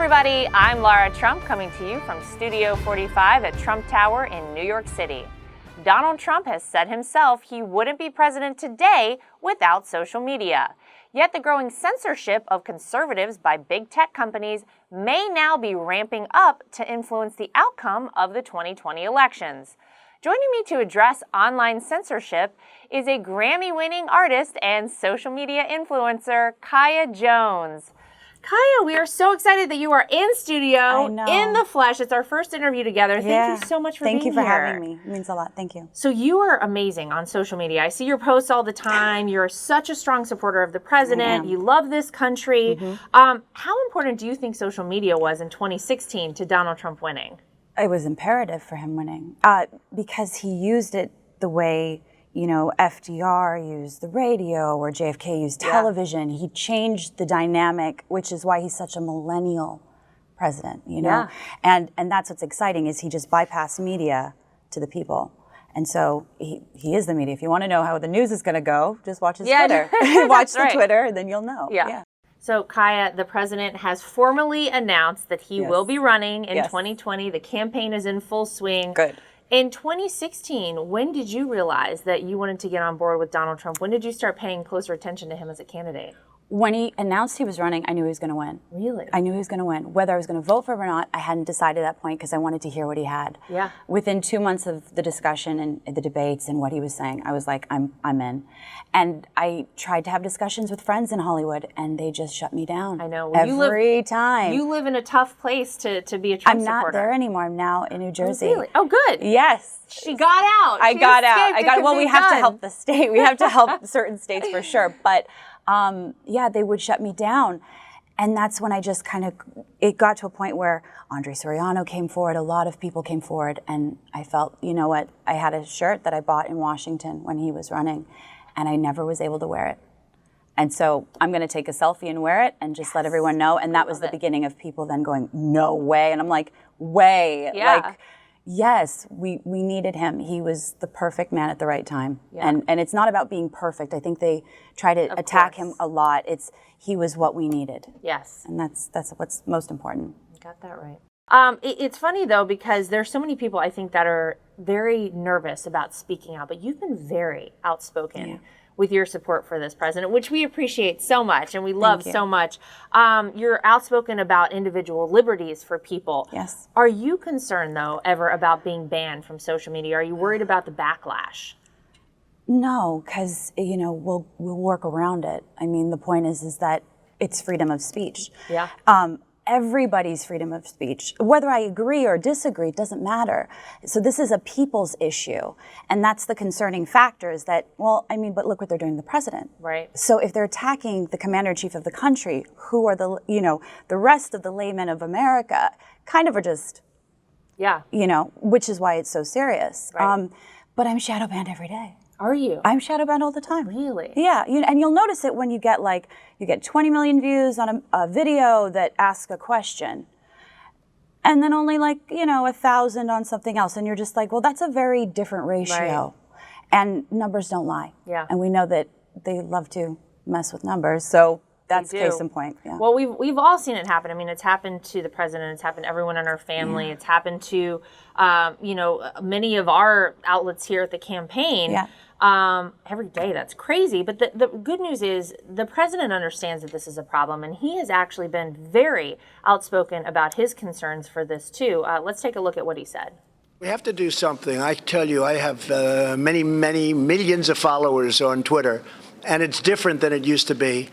everybody, I'm Lara Trump coming to you from Studio 45 at Trump Tower in New York City. Donald Trump has said himself he wouldn't be president today without social media. Yet the growing censorship of conservatives by big tech companies may now be ramping up to influence the outcome of the 2020 elections. Joining me to address online censorship is a Grammy-winning artist and social media influencer, Kaya Jones. Kaya, we are so excited that you are in studio, in the flesh. It's our first interview together. Thank you so much for being here. Thank you for having me. It means a lot. Thank you. So you are amazing on social media. I see your posts all the time. You're such a strong supporter of the president. You love this country. How important do you think social media was in 2016 to Donald Trump winning? It was imperative for him winning because he used it the way, you know, FDR used the radio or JFK used television. He changed the dynamic, which is why he's such a millennial president, you know? And that's what's exciting is he just bypassed media to the people. And so he is the media. If you want to know how the news is going to go, just watch his Twitter. Watch the Twitter, and then you'll know. So, Kaya, the president has formally announced that he will be running in 2020. The campaign is in full swing. Good. In 2016, when did you realize that you wanted to get on board with Donald Trump? When did you start paying closer attention to him as a candidate? When he announced he was running, I knew he was going to win. Really? I knew he was going to win. Whether I was going to vote for him or not, I hadn't decided at that point because I wanted to hear what he had. Within 2 months of the discussion and the debates and what he was saying, I was like, I'm in. And I tried to have discussions with friends in Hollywood, and they just shut me down. I know. Every time. You live in a tough place to be a Trump supporter. I'm not there anymore. I'm now in New Jersey. Oh, really? Oh, good. Yes. She got out. I got out. Well, we have to help the state. We have to help certain states for sure. But yeah, they would shut me down. And that's when I just it got to a point where Andre Soriano came forward, a lot of people came forward, and I felt, you know what, I had a shirt that I bought in Washington when he was running, and I never was able to wear it. And so I'm going to take a selfie and wear it and just let everyone know. And that was the beginning of people then going, no way. And I'm like, way. Like, yes, we needed him. He was the perfect man at the right time. And it's not about being perfect. I think they try to attack him a lot. He was what we needed. Yes. And that's what's most important. You got that right. It's funny, though, because there's so many people, I think, that are very nervous about speaking out. But you've been very outspoken with your support for this president, which we appreciate so much and we love so much. You're outspoken about individual liberties for people. Yes. Are you concerned, though, ever about being banned from social media? Are you worried about the backlash? No, because, you know, we'll work around it. I mean, the point is that it's freedom of speech. Everybody's freedom of speech. Whether I agree or disagree, it doesn't matter. So this is a people's issue. And that's the concerning factor is that, well, I mean, but look what they're doing to the president. Right. So if they're attacking the commander-in-chief of the country, who are the rest of the laymen of America, kind of are just, you know, which is why it's so serious. Right. But I'm shadow banned every day. Are you? I'm shadow banned all the time. Really? Yeah, and you'll notice it when you get 20 million views on a video that asks a question, and then only 1,000 on something else, and you're just like, well, that's a very different ratio, and numbers don't lie. And we know that they love to mess with numbers, so that's case in point. Well, we've all seen it happen. I mean, it's happened to the president. It's happened to everyone in our family. It's happened to, many of our outlets here at the campaign. Every day. That's crazy. But the good news is the president understands that this is a problem, and he has actually been very outspoken about his concerns for this too. Let's take a look at what he said. We have to do something. I tell you, I have many millions of followers on Twitter, and it's different than it used to be.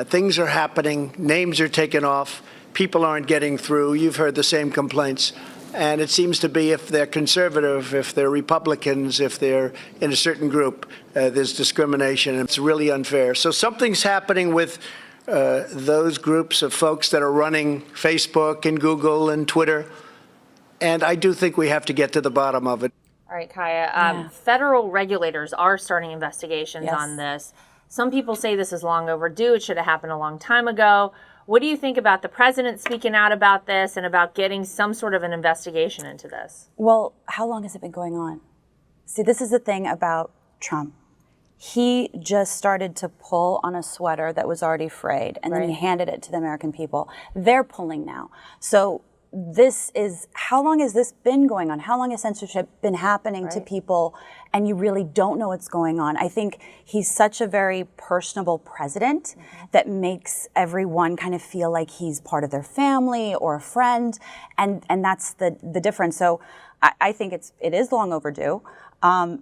Things are happening. Names are taken off. People aren't getting through. You've heard the same complaints. And it seems to be if they're conservative, if they're Republicans, if they're in a certain group, there's discrimination. It's really unfair. So something's happening with those groups of folks that are running Facebook and Google and Twitter. And I do think we have to get to the bottom of it. All right, Kaya. Federal regulators are starting investigations on this. Some people say this is long overdue. It should have happened a long time ago. What do you think about the president speaking out about this and about getting some sort of an investigation into this? Well, how long has it been going on? See, this is the thing about Trump. he just started to pull on a sweater that was already frayed, and then he handed it to the American people. They're pulling now. So this is, how long has this been going on? How long has censorship been happening to people, and you really don't know what's going on? I think he's such a very personable president that makes everyone kind of feel like he's part of their family or a friend, and that's the difference. So I think it is long overdue.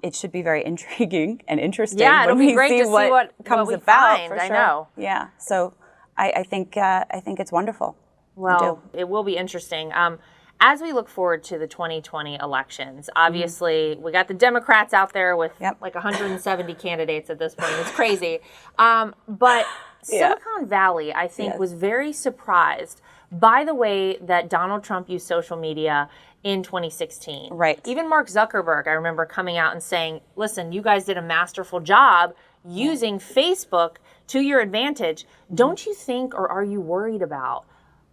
It should be very intriguing and interesting. Yeah, it'll be great to see what comes we about. find. For sure. I know. Yeah, so I think it's wonderful. Well, it will be interesting. As we look forward to the 2020 elections, obviously we got the Democrats out there with like 170 candidates at this point. It's crazy. But Silicon Valley, I think, was very surprised by the way that Donald Trump used social media in 2016. Right. Even Mark Zuckerberg, I remember coming out and saying, listen, you guys did a masterful job using Facebook to your advantage. Don't you think, or are you worried about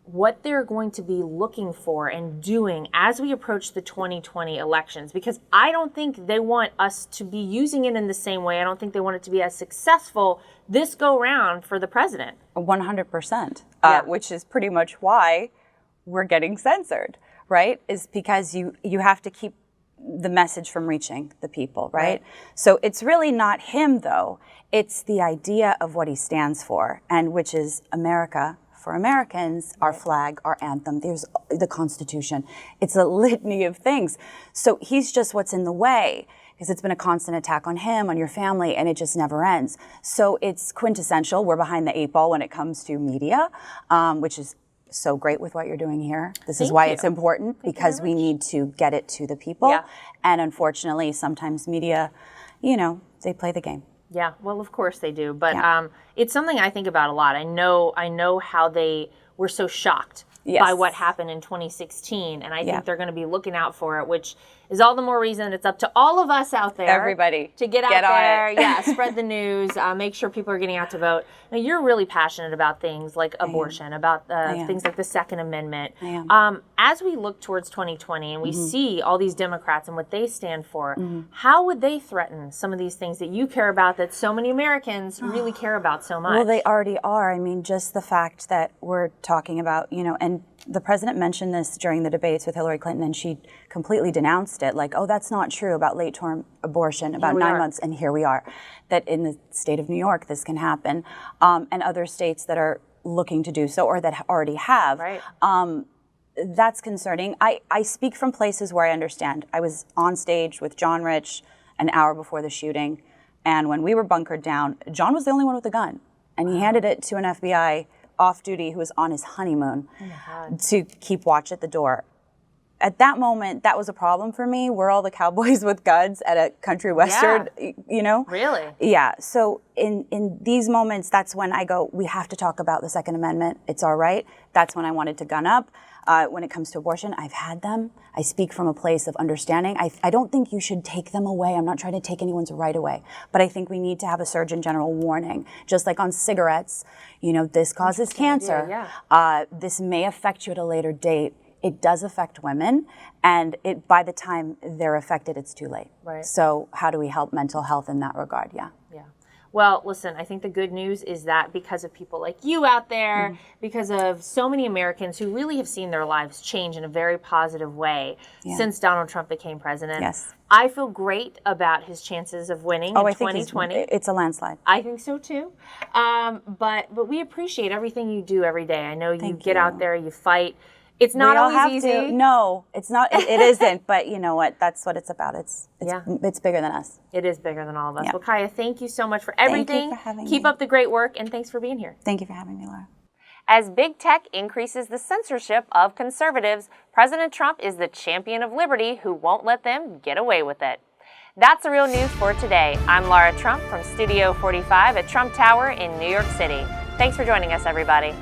what they're going to be looking for and doing as we approach the 2020 elections? Because I don't think they want us to be using it in the same way. I don't think they want it to be as successful this go round for the president. 100%, which is pretty much why we're getting censored, right? Is because you have to keep the message from reaching the people, right? So it's really not him, though. It's the idea of what he stands for, and which is America for Americans, our flag, our anthem, there's the Constitution. It's a litany of things. So he's just what's in the way, because it's been a constant attack on him, on your family, and it just never ends. So it's quintessential. We're behind the 8 ball when it comes to media, which is so great with what you're doing here. This is why it's important, because we need to get it to the people. And unfortunately, sometimes media, they play the game. Yeah, well, of course they do. But it's something I think about a lot. I know how they were so shocked by what happened in 2016. And I think they're going to be looking out for it, which is all the more reason it's up to all of us out there. Everybody. To get out there, spread the news, make sure people are getting out to vote. Now, you're really passionate about things like abortion, about things like the Second Amendment. As we look towards 2020 and we see all these Democrats and what they stand for, how would they threaten some of these things that you care about, that so many Americans really care about so much? Well, they already are. I mean, just the fact that we're talking about, and the president mentioned this during the debates with Hillary Clinton, and she completely denounced it, like, oh, that's not true about late-term abortion, about 9 months, and here we are. That in the state of New York, this can happen, and other states that are looking to do so, or that already have. That's concerning. I speak from places where I understand. I was on stage with John Rich an hour before the shooting, and when we were bunkered down, John was the only one with a gun, and he handed it to an FBI off-duty who was on his honeymoon to keep watch at the door. At that moment, that was a problem for me. We're all the cowboys with guns at a country western, Really? Yeah. So in these moments, that's when I go, we have to talk about the Second Amendment. It's our right. That's when I wanted to gun up. When it comes to abortion, I've had them. I speak from a place of understanding. I don't think you should take them away. I'm not trying to take anyone's right away. But I think we need to have a Surgeon General warning. Just like on cigarettes, this causes cancer. This may affect you at a later date. It does affect women, and by the time they're affected, it's too late. So how do we help mental health in that regard? Yeah. Well, listen, I think the good news is that because of people like you out there, because of so many Americans who really have seen their lives change in a very positive way since Donald Trump became president, I feel great about his chances of winning in 2020. It's a landslide. I think so too. But we appreciate everything you do every day. I know you get out there, you fight. It's not always easy. No, it's not. It isn't. But you know what? That's what it's about. It's bigger than us. It is bigger than all of us. Well, Kaya, thank you so much for everything. Thank you for having me. Keep up the great work, and thanks for being here. Thank you for having me, Laura. As big tech increases the censorship of conservatives, President Trump is the champion of liberty who won't let them get away with it. That's the real news for today. I'm Laura Trump from Studio 45 at Trump Tower in New York City. Thanks for joining us, everybody.